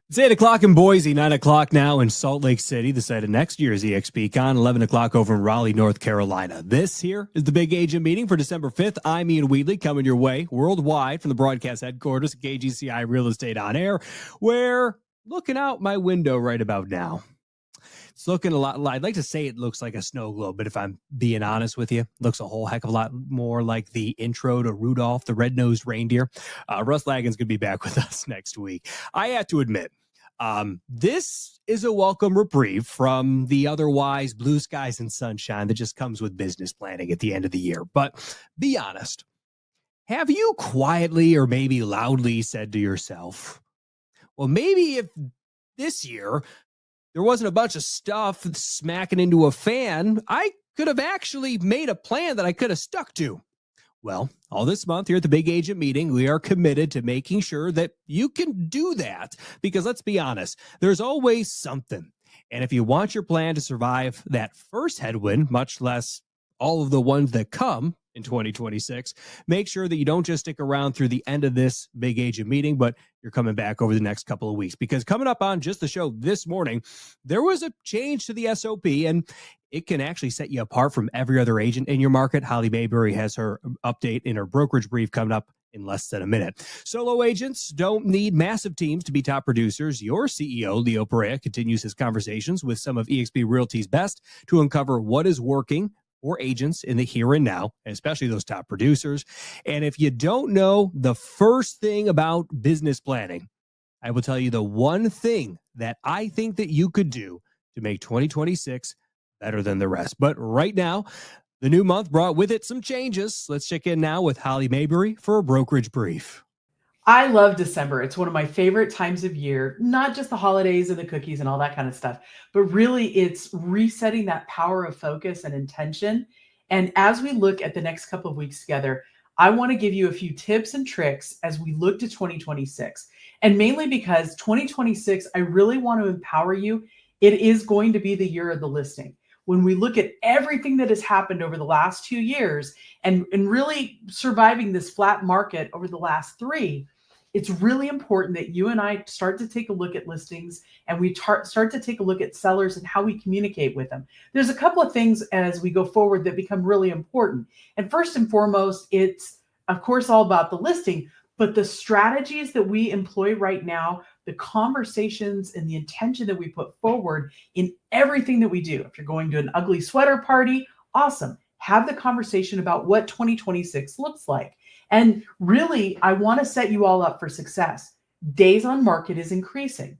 It's 8 o'clock in Boise, 9 o'clock now in Salt Lake City, the site of next year's EXPCon, 11 o'clock over in Raleigh, North Carolina. This here is the big agent meeting for December 5th. I'm Ian Wheatley, coming your way worldwide from the broadcast headquarters of KGCI Real Estate On Air, where looking out my window right about now, it's looking a lot. I'd like to say it looks like a snow globe, but if I'm being honest with you, it looks a whole heck of a lot more like the intro to Rudolph the Red-Nosed Reindeer. Russ Lagan's going to be back with us next week. I have to admit, this is a welcome reprieve from the otherwise blue skies and sunshine that just comes with business planning at the end of the year. But be honest, have you quietly or maybe loudly said to yourself, well, maybe if this year there wasn't a bunch of stuff smacking into a fan, I could have actually made a plan that I could have stuck to? Well, all this month here at the Big Agent Meeting, we are committed to making sure that you can do that, because let's be honest, there's always something. And if you want your plan to survive that first headwind, much less all of the ones that come in 2026, make sure that you don't just stick around through the end of this Big Agent Meeting, but you're coming back over the next couple of weeks, because coming up on just the show this morning, there was a change to the SOP, and it can actually set you apart from every other agent in your market. Holly Mabery has her update in her brokerage brief coming up in less than a minute. Solo agents don't need massive teams to be top producers. Your CEO, Leo Perea, continues his conversations with some of eXp Realty's best to uncover what is working for agents in the here and now, especially those top producers. And if you don't know the first thing about business planning, I will tell you the one thing that I think that you could do to make 2026 better than the rest. But right now, the new month brought with it some changes. Let's check in now with Holly Mabery for a brokerage brief. I love December. It's one of my favorite times of year, not just the holidays and the cookies and all that kind of stuff, but really it's resetting that power of focus and intention. And as we look at the next couple of weeks together, I want to give you a few tips and tricks as we look to 2026. And mainly because 2026, I really want to empower you. It is going to be the year of the listing. When we look at everything that has happened over the last 2 years and really surviving this flat market over the last 3, it's really important that you and I start to take a look at listings, and we start to take a look at sellers and how we communicate with them. There's a couple of things as we go forward that become really important. And first and foremost, it's of course all about the listing, but the strategies that we employ right now, the conversations and the intention that we put forward in everything that we do. If you're going to an ugly sweater party, awesome. Have the conversation about what 2026 looks like. And really, I want to set you all up for success. Days on market is increasing.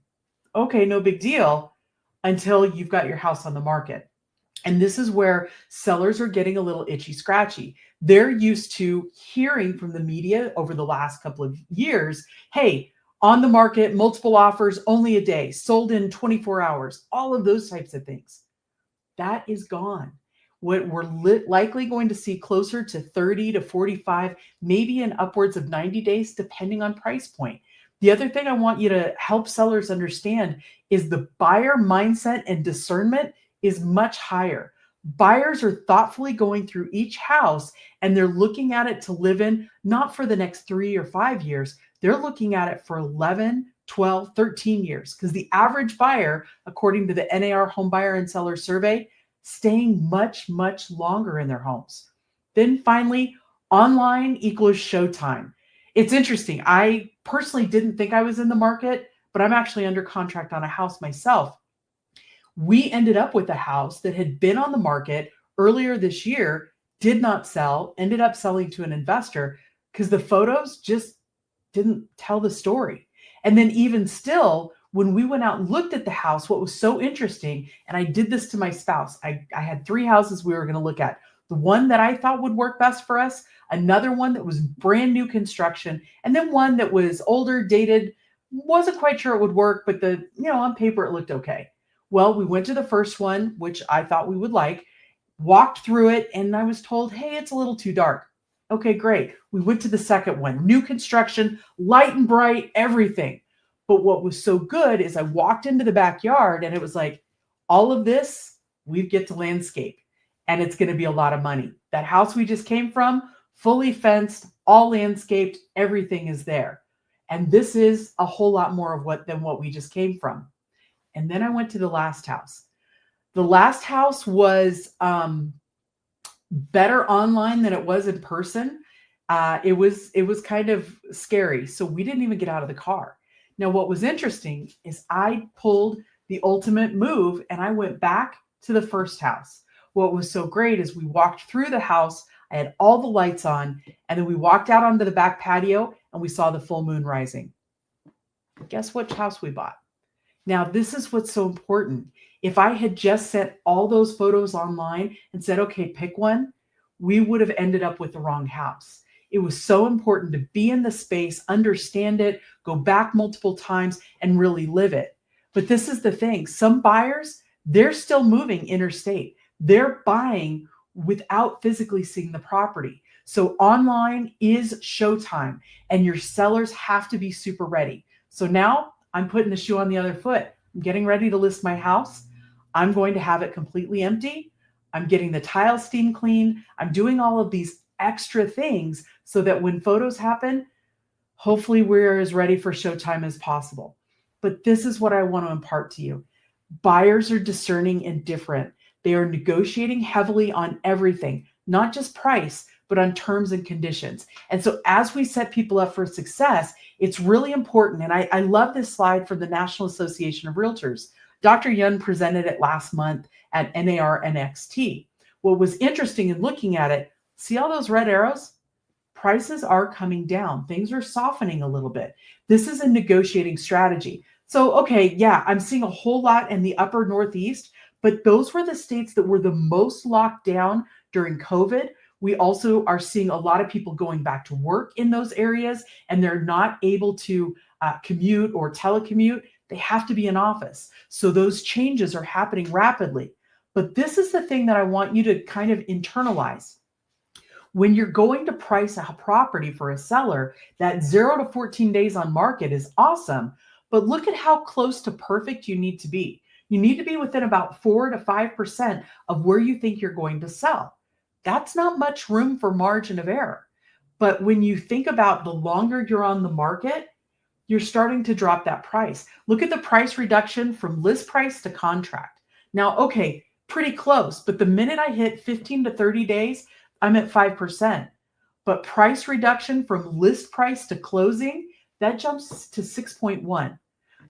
Okay, no big deal until you've got your house on the market. And this is where sellers are getting a little itchy scratchy. They're used to hearing from the media over the last couple of years, hey, on the market, multiple offers, only a day, sold in 24 hours, all of those types of things. That is gone. What we're likely going to see closer to 30 to 45, maybe in upwards of 90 days, depending on price point. The other thing I want you to help sellers understand is the buyer mindset and discernment is much higher. Buyers are thoughtfully going through each house and they're looking at it to live in, not for the next 3 or 5 years. They're looking at it for 11, 12, 13 years, because the average buyer, according to the NAR Home Buyer and Seller Survey, staying much, much longer in their homes. Then finally, online equals showtime. It's interesting. I personally didn't think I was in the market, but I'm actually under contract on a house myself. We ended up with a house that had been on the market earlier this year, did not sell, ended up selling to an investor because the photos just didn't tell the story. And then even still, when we went out and looked at the house, what was so interesting, and I did this to my spouse, I had 3 houses we were going to look at. The one that I thought would work best for us, another one that was brand new construction, and then one that was older, dated, wasn't quite sure it would work, but on paper it looked okay. Well, we went to the first one, which I thought we would like, walked through it, and I was told, hey, it's a little too dark. Okay, great. We went to the second one, new construction, light and bright, everything. But what was so good is I walked into the backyard and it was like, all of this, we get to landscape, and it's going to be a lot of money. That house we just came from, fully fenced, all landscaped, everything is there. And this is a whole lot more of than what we just came from. And then I went to the last house. The last house was better online than it was in person. It was kind of scary. So we didn't even get out of the car. Now, what was interesting is I pulled the ultimate move and I went back to the first house. What was so great is we walked through the house. I had all the lights on, and then we walked out onto the back patio and we saw the full moon rising. Guess which house we bought? Now, this is what's so important. If I had just sent all those photos online and said, okay, pick one, we would have ended up with the wrong house. It was so important to be in the space, understand it, go back multiple times, and really live it. But this is the thing. Some buyers, they're still moving interstate. They're buying without physically seeing the property. So online is showtime, and your sellers have to be super ready. So now I'm putting the shoe on the other foot. I'm getting ready to list my house. I'm going to have it completely empty. I'm getting the tile steam clean. I'm doing all of these extra things so that when photos happen, hopefully we're as ready for showtime as possible. But this is what I want to impart to you. Buyers are discerning and different. They are negotiating heavily on everything, not just price, but on terms and conditions. And so as we set people up for success, it's really important. And I love this slide from the National Association of Realtors. Dr. Yun presented it last month at NAR NXT. What was interesting in looking at it, see all those red arrows? Prices are coming down. Things are softening a little bit. This is a negotiating strategy. So, okay, yeah, I'm seeing a whole lot in the upper Northeast, but those were the states that were the most locked down during COVID. We also are seeing a lot of people going back to work in those areas, and they're not able to commute or telecommute. They have to be in office. So those changes are happening rapidly. But this is the thing that I want you to kind of internalize. When you're going to price a property for a seller, that 0 to 14 days on market is awesome. But look at how close to perfect you need to be. You need to be within about 4 to 5% of where you think you're going to sell. That's not much room for margin of error. But when you think about the longer you're on the market, you're starting to drop that price. Look at the price reduction from list price to contract. Now, okay, pretty close, but the minute I hit 15 to 30 days, I'm at 5%. But price reduction from list price to closing, that jumps to 6.1.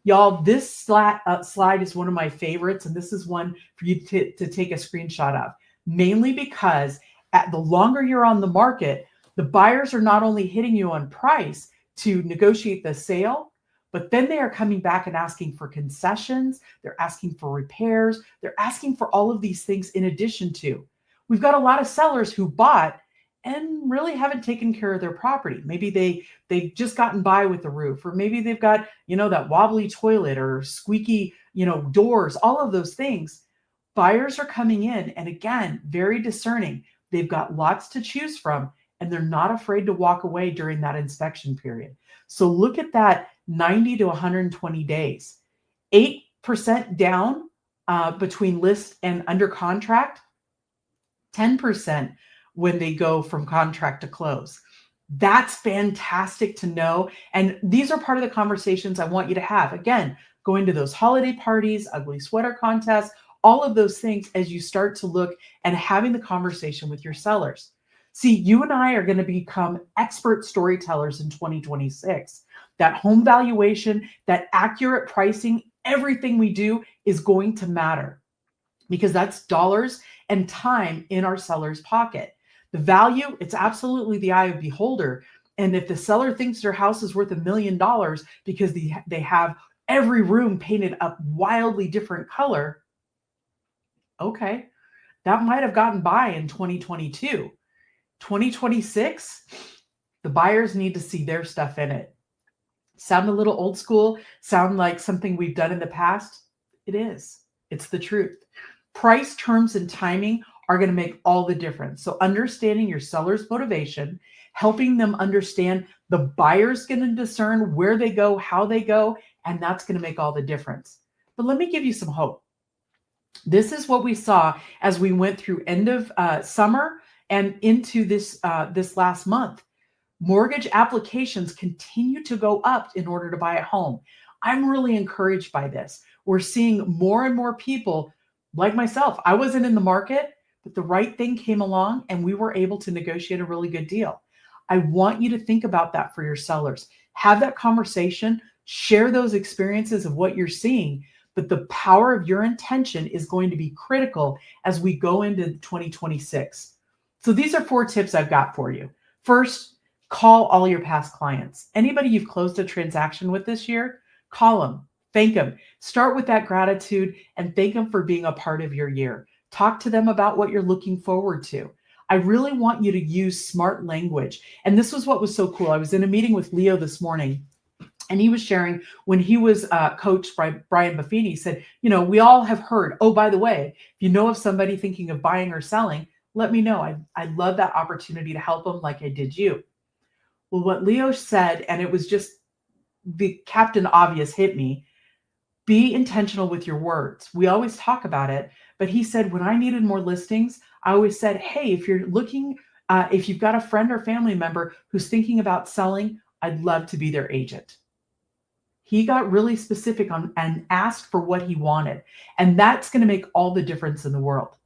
Y'all, this slide is one of my favorites, and this is one for you to take a screenshot of, mainly because at the longer you're on the market, the buyers are not only hitting you on price to negotiate the sale, but then they are coming back and asking for concessions. They're asking for repairs. They're asking for all of these things in addition to. We've got a lot of sellers who bought and really haven't taken care of their property. Maybe they've just gotten by with the roof, or maybe they've got, that wobbly toilet or squeaky, doors, all of those things. Buyers are coming in, and again, very discerning. They've got lots to choose from, and they're not afraid to walk away during that inspection period. So look at that 90 to 120 days, 8% down between list and under contract, 10% when they go from contract to close. That's fantastic to know. And these are part of the conversations I want you to have. Again, going to those holiday parties, ugly sweater contests, all of those things as you start to look and having the conversation with your sellers. See, you and I are going to become expert storytellers in 2026. That home valuation, that accurate pricing, everything we do is going to matter because that's dollars and time in our seller's pocket. The value, it's absolutely the eye of the beholder. And if the seller thinks their house is worth $1 million because they have every room painted a wildly different color, okay, that might have gotten by in 2022. 2026, the buyers need to see their stuff in it. Sound a little old school? Sound like something we've done in the past? It is. It's the truth. Price, terms, and timing are going to make all the difference. So understanding your seller's motivation, helping them understand the buyer's going to discern where they go, how they go, and that's going to make all the difference. But let me give you some hope. This is what we saw as we went through end of summer and into this last month. Mortgage applications continue to go up in order to buy a home. I'm really encouraged by this. We're seeing more and more people like myself. I wasn't in the market, but the right thing came along and we were able to negotiate a really good deal. I want you to think about that for your sellers. Have that conversation, share those experiences of what you're seeing, but the power of your intention is going to be critical as we go into 2026. So these are 4 tips I've got for you. First, call all your past clients. Anybody you've closed a transaction with this year, call them, thank them. Start with that gratitude and thank them for being a part of your year. Talk to them about what you're looking forward to. I really want you to use smart language. And this was what was so cool. I was in a meeting with Leo this morning, and he was sharing when he was coached by Brian Buffini. He said, we all have heard, oh, by the way, if you know of somebody thinking of buying or selling, let me know. I'd love that opportunity to help them like I did you. Well, what Leo said, and it was just the Captain Obvious hit me, be intentional with your words. We always talk about it, but he said, when I needed more listings, I always said, hey, if you're looking, if you've got a friend or family member who's thinking about selling, I'd love to be their agent. He got really specific on and asked for what he wanted. And that's going to make all the difference in the world.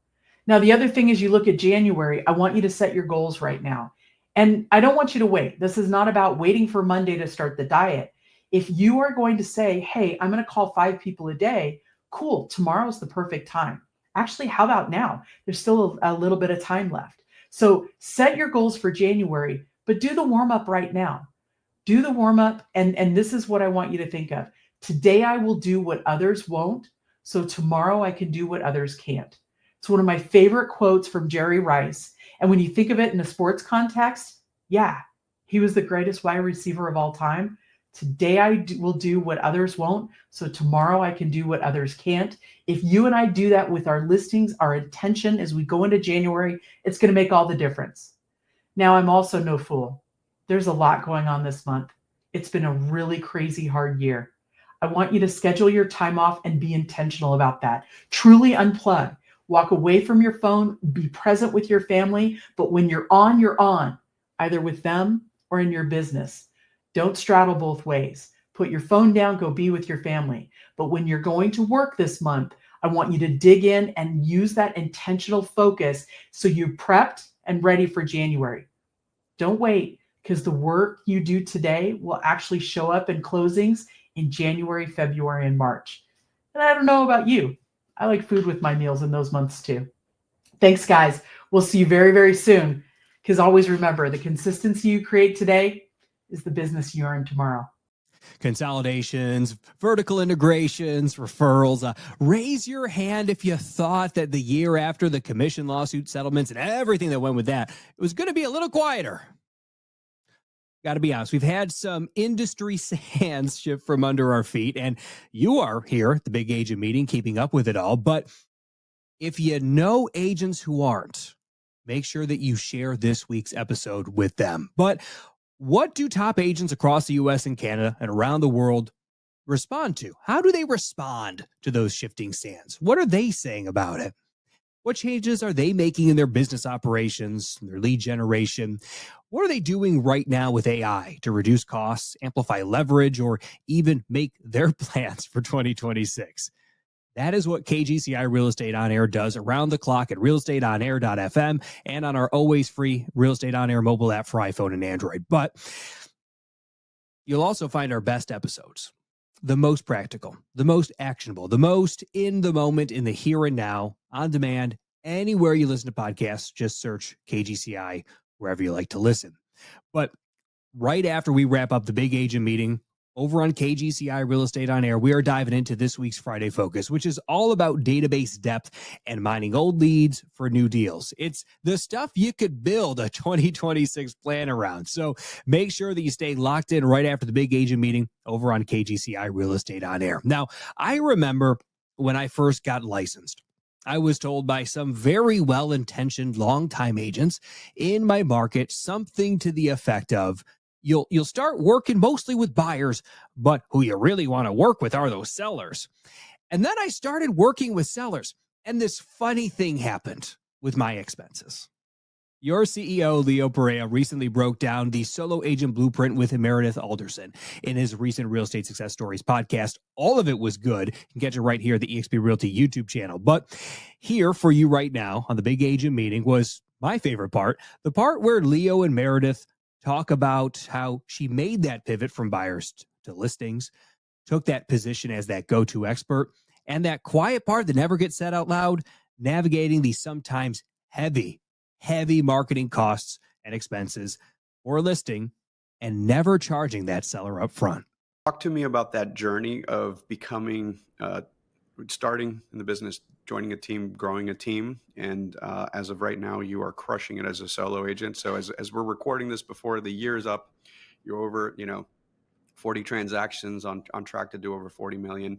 Now, the other thing is you look at January, I want you to set your goals right now. And I don't want you to wait. This is not about waiting for Monday to start the diet. If you are going to say, hey, I'm going to call 5 people a day, cool, tomorrow's the perfect time. Actually, how about now? There's still a little bit of time left. So set your goals for January, but do the warm-up right now. Do the warm-up, and this is what I want you to think of. Today I will do what others won't, so tomorrow I can do what others can't. It's one of my favorite quotes from Jerry Rice. And when you think of it in a sports context, yeah, he was the greatest wide receiver of all time. Today I will do what others won't, so tomorrow I can do what others can't. If you and I do that with our listings, our intention as we go into January, it's going to make all the difference. Now, I'm also no fool. There's a lot going on this month. It's been a really crazy, hard year. I want you to schedule your time off and be intentional about that. Truly unplug. Walk away from your phone, be present with your family, but when you're on, either with them or in your business. Don't straddle both ways. Put your phone down, go be with your family. But when you're going to work this month, I want you to dig in and use that intentional focus so you're prepped and ready for January. Don't wait, because the work you do today will actually show up in closings in January, February, and March. And I don't know about you. I like food with my meals in those months too. Thanks, guys. We'll see you very, very soon. Because always remember, the consistency you create today is the business you earn tomorrow. Consolidations, vertical integrations, referrals. Raise your hand if you thought that the year after the commission lawsuit settlements and everything that went with that, it was going to be a little quieter. Got to be honest, we've had some industry sands shift from under our feet, and you are here at the Big Agent Meeting keeping up with it all. But if you know agents who aren't, make sure that you share this week's episode with them. But what do top agents across the U.S. and Canada and around the world respond to? How do they respond to those shifting sands? What are they saying about it? What changes are they making in their business operations, their lead generation? What are they doing right now with AI to reduce costs, amplify leverage, or even make their plans for 2026? That is what KGCI Real Estate On Air does around the clock at realestateonair.fm and on our always free Real Estate On Air mobile app for iPhone and Android. But you'll also find our best episodes, the most practical, the most actionable, the most in the moment, in the here and now, on demand, anywhere you listen to podcasts. Just search KGCI wherever you like to listen. But right after we wrap up the Big Agent Meeting over on KGCI Real Estate On Air, we are diving into this week's Friday Focus, which is all about database depth and mining old leads for new deals. It's the stuff you could build a 2026 plan around. So make sure that you stay locked in right after the Big Agent Meeting over on KGCI Real Estate On Air. Now, I remember when I first got licensed, I was told by some very well-intentioned longtime agents in my market something to the effect of, You'll start working mostly with buyers, but who you really want to work with are those sellers. And then I started working with sellers, and this funny thing happened with my expenses. Your CEO, Leo Perea, recently broke down the solo agent blueprint with Meredith Alderson in his recent Real Estate Success Stories podcast. All of it was good. You can catch it right here at the eXp Realty YouTube channel. But here for you right now on the Big Agent Meeting was my favorite part, the part where Leo and Meredith talk about how she made that pivot from buyers to listings, took that position as that go-to expert, and that quiet part that never gets said out loud, navigating the sometimes heavy marketing costs and expenses for a listing and never charging that seller up front. Talk to me about that journey of becoming, starting in the business, joining a team, growing a team. And as of right now, you are crushing it as a solo agent. So as we're recording this before the year's up, you're over, 40 transactions on track to do over 40 million.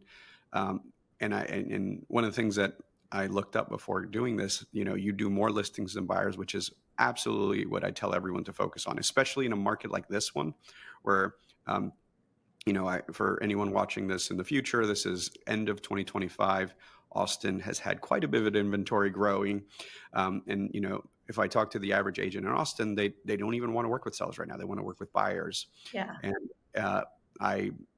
And one of the things that I looked up before doing this, you do more listings than buyers, which is absolutely what I tell everyone to focus on, especially in a market like this one, where, for anyone watching this in the future, this is end of 2025. Austin has had quite a bit of inventory growing. If I talk to the average agent in Austin, they don't even want to work with sellers right now. They want to work with buyers. Yeah. And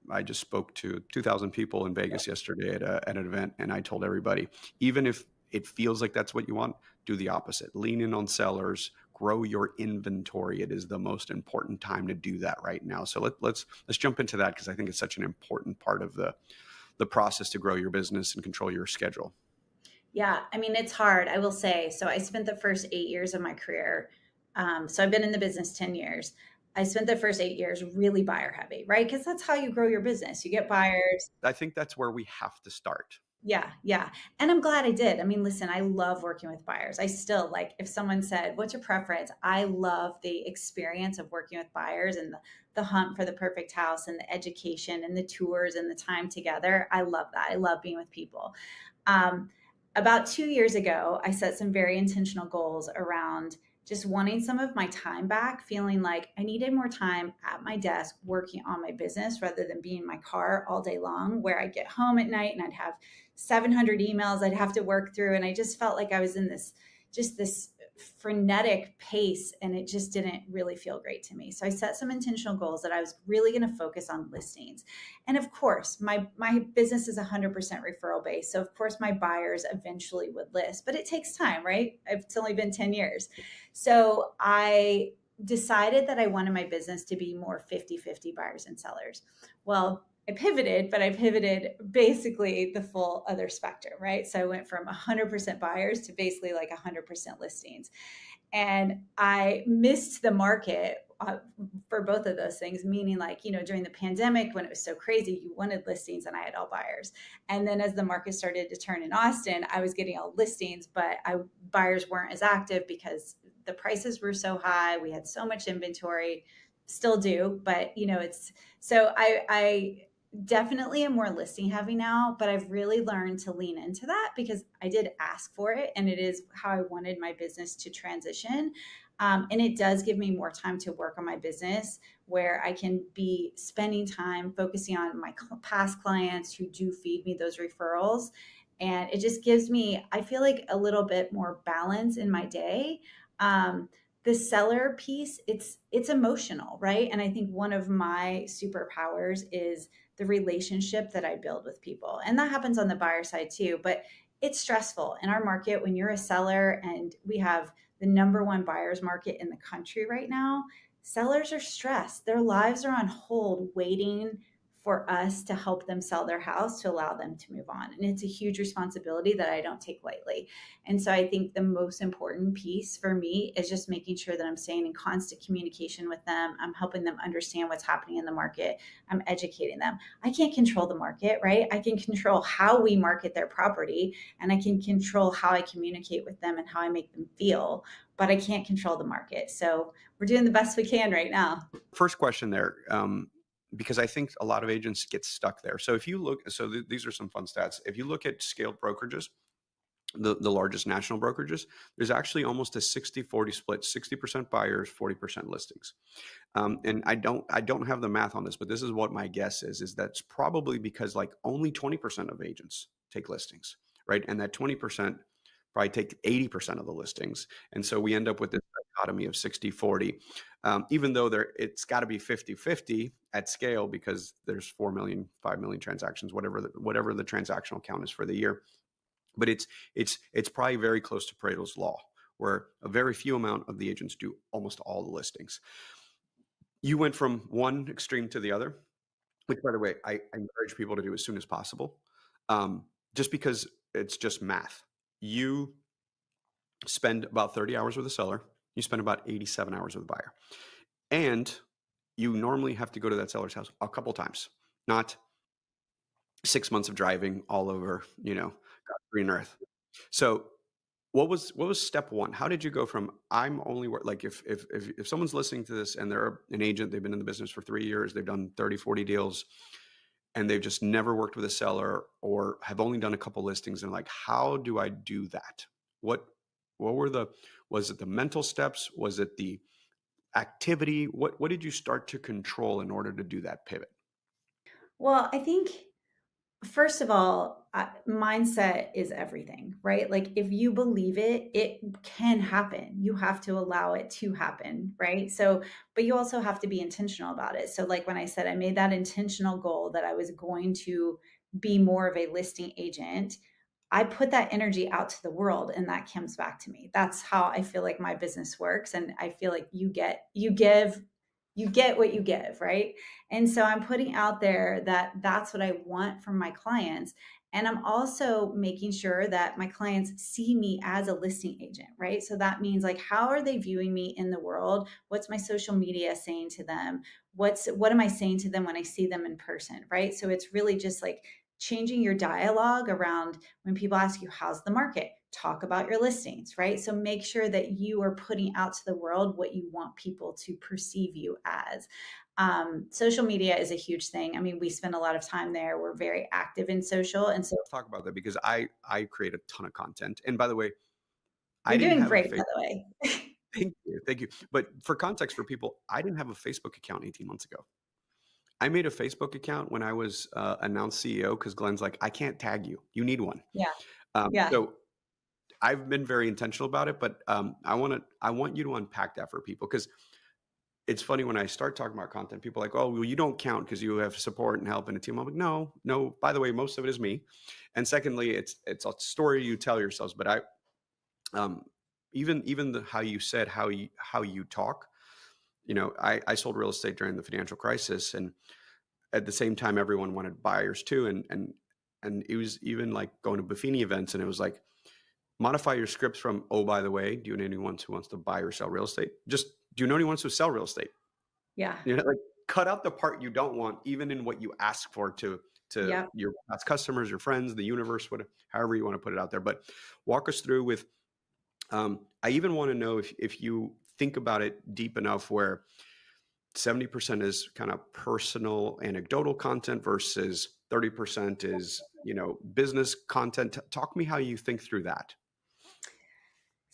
I just spoke to 2,000 people in Vegas yesterday at an event, and I told everybody, even if it feels like that's what you want, do the opposite. Lean in on sellers, grow your inventory. It is the most important time to do that right now. So let's jump into that, because I think it's such an important part of the process to grow your business and control your schedule. Yeah, I mean, it's hard, I will say. So I spent the first 8 years of my career. So I've been in the business 10 years. I spent the first 8 years really buyer heavy, right? Because that's how you grow your business. You get buyers. I think that's where we have to start. Yeah. And I'm glad I did. I mean, listen, I love working with buyers. I still like, if someone said, what's your preference? I love the experience of working with buyers and the hunt for the perfect house and the education and the tours and the time together. I love that. I love being with people. About 2 years ago, I set some very intentional goals around just wanting some of my time back, feeling like I needed more time at my desk working on my business rather than being in my car all day long, where I'd get home at night and I'd have 700 emails I'd have to work through. And I just felt like I was in this frenetic pace, and it just didn't really feel great to me. So I set some intentional goals that I was really going to focus on listings. And of course, my business is 100% referral based. So of course my buyers eventually would list, but it takes time, right? It's only been 10 years. So I decided that I wanted my business to be more 50-50 buyers and sellers. Well, I pivoted, but I pivoted basically the full other spectrum, right? So I went from 100% buyers to basically like 100% listings. And I missed the market for both of those things, meaning like, during the pandemic when it was so crazy, you wanted listings and I had all buyers. And then as the market started to turn in Austin, I was getting all listings, but buyers weren't as active because the prices were so high. We had so much inventory, still do, but I definitely am more listing heavy now, but I've really learned to lean into that because I did ask for it, and it is how I wanted my business to transition. And it does give me more time to work on my business, where I can be spending time focusing on my past clients who do feed me those referrals. And it just gives me, I feel like, a little bit more balance in my day. The seller piece, it's emotional, right? And I think one of my superpowers is the relationship that I build with people. And that happens on the buyer side too, but it's stressful in our market when you're a seller, and we have the number one buyer's market in the country right now. Sellers are stressed. Their lives are on hold waiting for us to help them sell their house to allow them to move on. And it's a huge responsibility that I don't take lightly. And so I think the most important piece for me is just making sure that I'm staying in constant communication with them. I'm helping them understand what's happening in the market. I'm educating them. I can't control the market, right? I can control how we market their property, and I can control how I communicate with them and how I make them feel, but I can't control the market. So we're doing the best we can right now. First question there. Because I think a lot of agents get stuck there. So if you look, these are some fun stats. If you look at scaled brokerages, the largest national brokerages, there's actually almost a 60-40 split, 60% buyers, 40% listings. And I don't have the math on this, but this is what my guess is that's probably because like only 20% of agents take listings, right? And that 20% probably take 80% of the listings. And so we end up with this dichotomy of 60-40, even though it's got to be 50-50 at scale because there's 4 million, 5 million transactions, whatever the transactional count is for the year. But it's probably very close to Pareto's law, where a very few amount of the agents do almost all the listings. You went from one extreme to the other, which, by the way, I encourage people to do as soon as possible, just because it's just math. You spend about 30 hours with a seller. You spend about 87 hours with a buyer. And you normally have to go to that seller's house a couple times, not 6 months of driving all over, God, green earth. So what was step one? How did you go from I'm only like if someone's listening to this and they're an agent, they've been in the business for 3 years, they've done 30, 40 deals, and they've just never worked with a seller or have only done a couple listings, and like, how do I do that? What was it the mental steps? Was it the activity? What did you start to control in order to do that pivot? Well, I think first of all, mindset is everything, right? Like if you believe it, it can happen. You have to allow it to happen, right? So, but you also have to be intentional about it. So like when I said I made that intentional goal that I was going to be more of a listing agent, I put that energy out to the world and that comes back to me. That's how I feel like my business works. And I feel like you get what you give, right? And so I'm putting out there that that's what I want from my clients. And I'm also making sure that my clients see me as a listing agent, right? So that means like, how are they viewing me in the world? What's my social media saying to them? What am I saying to them when I see them in person, right? So it's really just like changing your dialogue around when people ask you, how's the market? Talk about your listings, right? So make sure that you are putting out to the world what you want people to perceive you as. Social media is a huge thing. I mean, we spend a lot of time there. We're very active in social. And so Let's talk about that because I create a ton of content. And by the way, you're I didn't doing have great, a by the way. Thank you. But for context for people, I didn't have a Facebook account 18 months ago. I made a Facebook account when I was announced CEO because Glenn's like, I can't tag you. You need one. Yeah. Yeah. So I've been very intentional about it, but I want you to unpack that for people because it's funny when I start talking about content, people are like, oh, well, you don't count because you have support and help and a team. I'm like, no. By the way, most of it is me. And secondly, it's a story you tell yourselves. But even how you said how you talk. I sold real estate during the financial crisis, and at the same time, everyone wanted buyers too. And it was even like going to Buffini events, and it was like, modify your scripts from, oh, by the way, do you know anyone who wants to buy or sell real estate? Just, do you know anyone who sell real estate? Yeah. Like cut out the part you don't want, even in what you ask for to Yep. your past customers, your friends, the universe, however you want to put it out there. But walk us through with, I even want to know if you think about it deep enough where 70% is kind of personal anecdotal content versus 30% is, business content. Talk me how you think through that.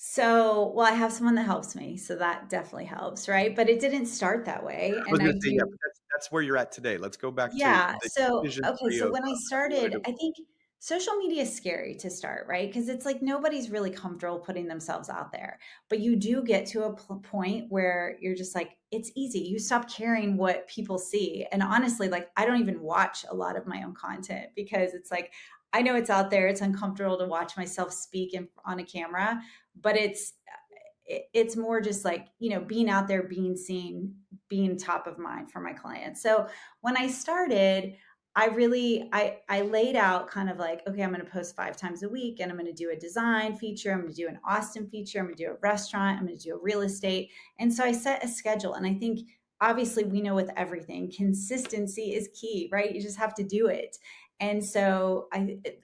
So, well, I have someone that helps me, so that definitely helps, right? But it didn't start that way. I was And I going to say, yeah, do, but that's where you're at today. Let's go back to yeah. the So, vision okay. tree So of when I how you wanted started, to. I think social media is scary to start, right? Because it's like nobody's really comfortable putting themselves out there. But you do get to a point where you're just like, it's easy. You stop caring what people see. And honestly, like I don't even watch a lot of my own content because it's like, I know it's out there. It's uncomfortable to watch myself speak on a camera, but it's more just like, being out there, being seen, being top of mind for my clients. So when I started, I really, I laid out kind of like, okay, I'm going to post 5 times a week and I'm going to do a design feature. I'm going to do an Austin feature. I'm going to do a restaurant. I'm going to do a real estate. And so I set a schedule. And I think obviously we know with everything, consistency is key, right? You just have to do it. And so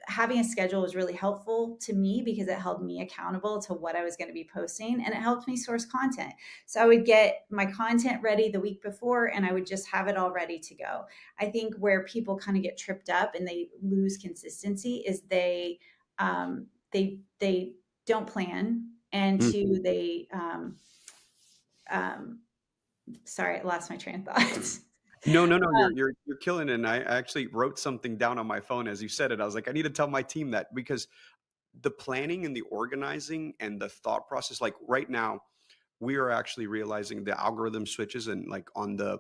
having a schedule was really helpful to me because it held me accountable to what I was going to be posting, and it helped me source content. So I would get my content ready the week before and I would just have it all ready to go. I think where people kind of get tripped up and they lose consistency is they don't plan, and two, they sorry, I lost my train of thought. No, you're killing it. And I actually wrote something down on my phone as you said it. I was like, I need to tell my team that because the planning and the organizing and the thought process, like right now, we are actually realizing the algorithm switches and like on the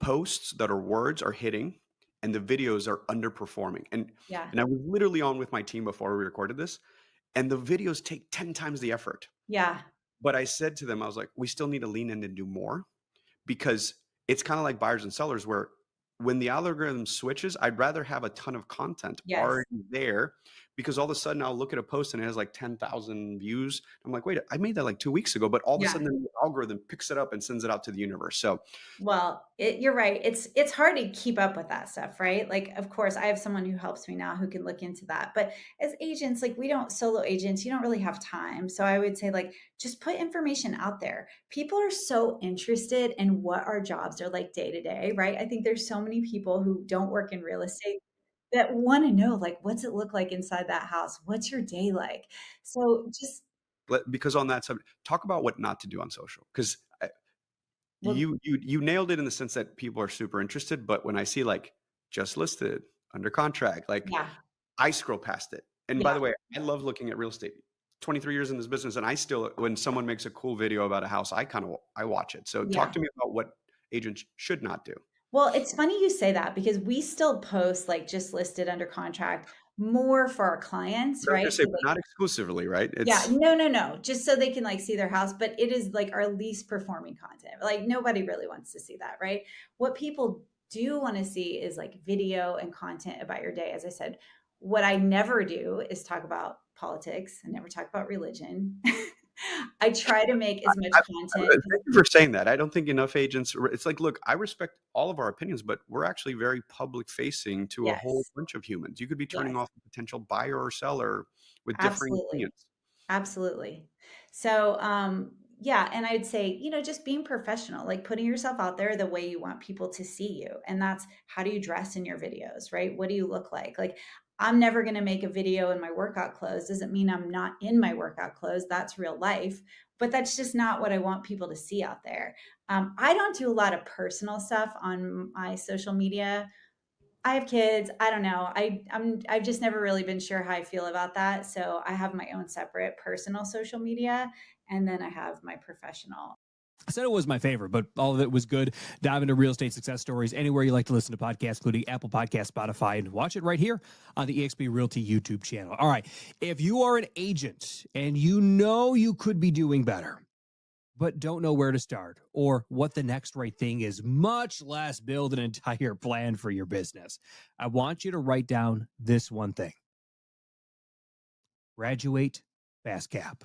posts that are words are hitting and the videos are underperforming. Yeah. And I was literally on with my team before we recorded this, and the videos take 10 times the effort. Yeah. But I said to them, I was like, we still need to lean in and do more, because it's kind of like buyers and sellers where when the algorithm switches, I'd rather have a ton of content Yes. already there, because all of a sudden I'll look at a post and it has like 10,000 views. I'm like, wait, I made that like 2 weeks ago, but all of a Yeah. sudden the algorithm picks it up and sends it out to the universe. So Well, you're right. It's hard to keep up with that stuff, right? Like, of course, I have someone who helps me now who can look into that. But as agents, like we don't solo agents, you don't really have time. So I would say like just put information out there. People are so interested in what our jobs are like day to day, right? I think there's so many people who don't work in real estate that want to know like what's it look like inside that house? What's your day like? So just because on that subject, talk about what not to do on social, because well, you nailed it in the sense that people are super interested. But when I see like just listed, under contract, like yeah, I scroll past it. And by yeah, the way, I love looking at real estate. 23 years in this business, and I still, when someone makes a cool video about a house, I watch it. So talk yeah. to me about what agents should not do. Well, it's funny you say that because we still post like just listed under contract more for our clients, I was right? gonna say, So but not exclusively, right? yeah, It's no. Just so they can like see their house, but it is like our least performing content. Like nobody really wants to see that, right? What people do want to see is like video and content about your day. As I said, what I never do is talk about politics. I never talk about religion. I try to make as much content. thank you for saying that. I don't think enough agents. It's like, look, I respect all of our opinions, but we're actually very public facing to a whole Yes, bunch of humans. You could be turning yes, off a potential buyer or seller with differing absolutely. opinions. Absolutely. So, yeah, and I'd say, just being professional, like putting yourself out there the way you want people to see you. And that's how do you dress in your videos, right? What do you look like? Like, I'm never going to make a video in my workout clothes. Doesn't mean I'm not in my workout clothes. That's real life. But that's just not what I want people to see out there. I don't do a lot of personal stuff on my social media. I have kids. I don't know. I've just never really been sure how I feel about that. So I have my own separate personal social media, and then I have my professional. I said it was my favorite, but all of it was good. Dive into real estate success stories anywhere you like to listen to podcasts, including Apple Podcasts, Spotify, and watch it right here on the eXp Realty YouTube channel. All right. If you are an agent and you know you could be doing better, but don't know where to start or what the next right thing is, much less build an entire plan for your business, I want you to write down this one thing. Graduate FastCap.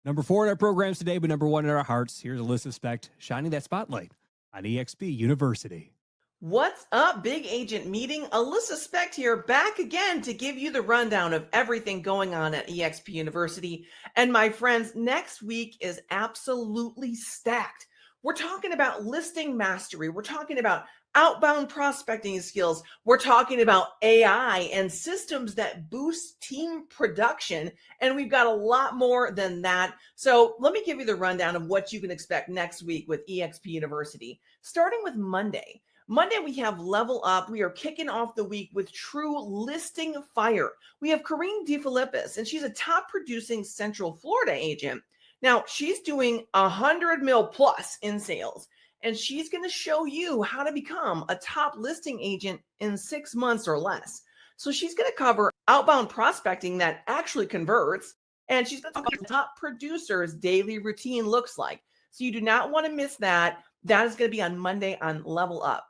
Number 4 in our programs today, but number 1 in our hearts. Here's Alyssa Specht shining that spotlight on eXp University. What's up, big agent meeting? Alyssa Specht here, back again to give you the rundown of everything going on at eXp University. And my friends, next week is absolutely stacked. We're talking about listing mastery. We're talking about outbound prospecting skills. We're talking about AI and systems that boost team production. And we've got a lot more than that. So let me give you the rundown of what you can expect next week with eXp University. Starting with Monday. Monday, we have Level Up. We are kicking off the week with true listing fire. We have Corrine DeFilippis, and she's a top producing Central Florida agent. Now, she's doing 100 mil plus in sales, and she's going to show you how to become a top listing agent in 6 months or less. So she's going to cover outbound prospecting that actually converts, and she's going to talk about top producers' daily routine looks like. So you do not want to miss that. That is going to be on Monday on Level Up.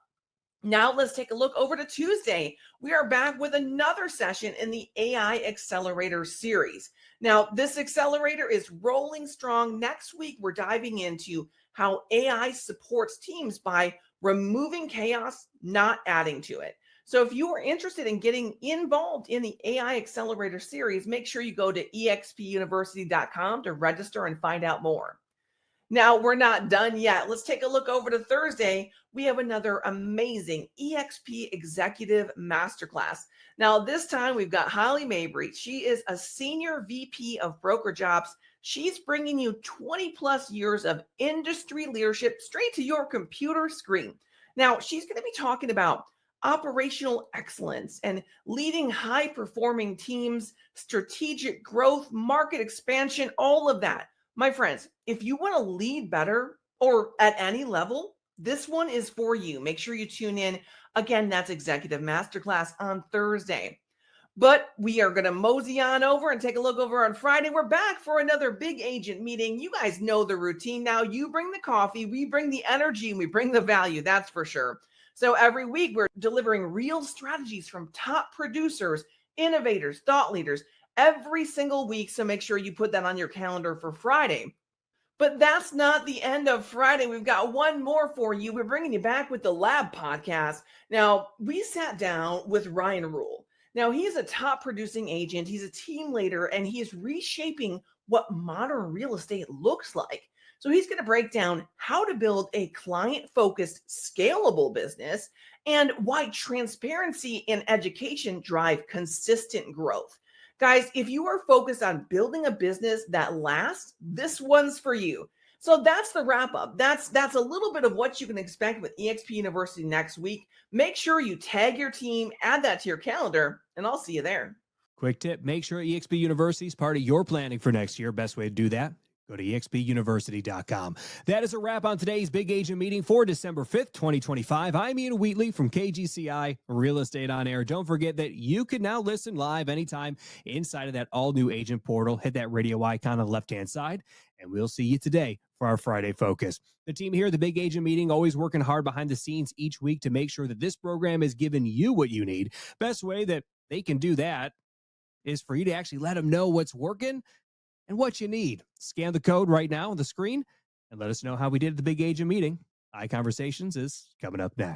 Now let's take a look over to Tuesday. We are back with another session in the AI Accelerator series. Now, this accelerator is rolling strong. Next week, we're diving into how AI supports teams by removing chaos, not adding to it. So if you are interested in getting involved in the AI Accelerator series, make sure you go to expuniversity.com to register and find out more. Now, we're not done yet. Let's take a look over to Thursday. We have another amazing eXp Executive Masterclass. Now, this time we've got Holly Mabery. She is a Senior VP of Brokerage Ops. She's bringing you 20 plus years of industry leadership straight to your computer screen. Now, she's going to be talking about operational excellence, and leading high performing teams, strategic growth, market expansion, all of that. My friends, if you want to lead better or at any level, this one is for you. Make sure you tune in. Again, that's Executive Masterclass on Thursday. But we are going to mosey on over and take a look over on Friday. We're back for another big agent meeting. You guys know the routine now. You bring the coffee, we bring the energy, and we bring the value. That's for sure. So every week we're delivering real strategies from top producers, innovators, thought leaders every single week. So make sure you put that on your calendar for Friday. But that's not the end of Friday. We've got one more for you. We're bringing you back with the Lab podcast. Now, we sat down with Ryan Rule. Now, he's a top producing agent. He's a team leader, and he is reshaping what modern real estate looks like. So he's going to break down how to build a client-focused, scalable business and why transparency and education drive consistent growth. Guys, if you are focused on building a business that lasts, this one's for you. So that's the wrap up. That's a little bit of what you can expect with eXp University next week. Make sure you tag your team, add that to your calendar, and I'll see you there. Quick tip, make sure eXp University is part of your planning for next year. Best way to do that, go to expuniversity.com. That is a wrap on today's big agent meeting for December 5th, 2025. I'm Ian Wheatley from KGCI Real Estate on Air. Don't forget that you can now listen live anytime inside of that all-new agent portal. Hit that radio icon on the left-hand side, and we'll see you today for our Friday focus. The team here at the Big Agent Meeting always working hard behind the scenes each week to make sure that this program is giving you what you need. Best way that they can do that is for you to actually let them know what's working and what you need. Scan the code right now on the screen and let us know how we did at the Big Agent Meeting. iConversations is coming up next.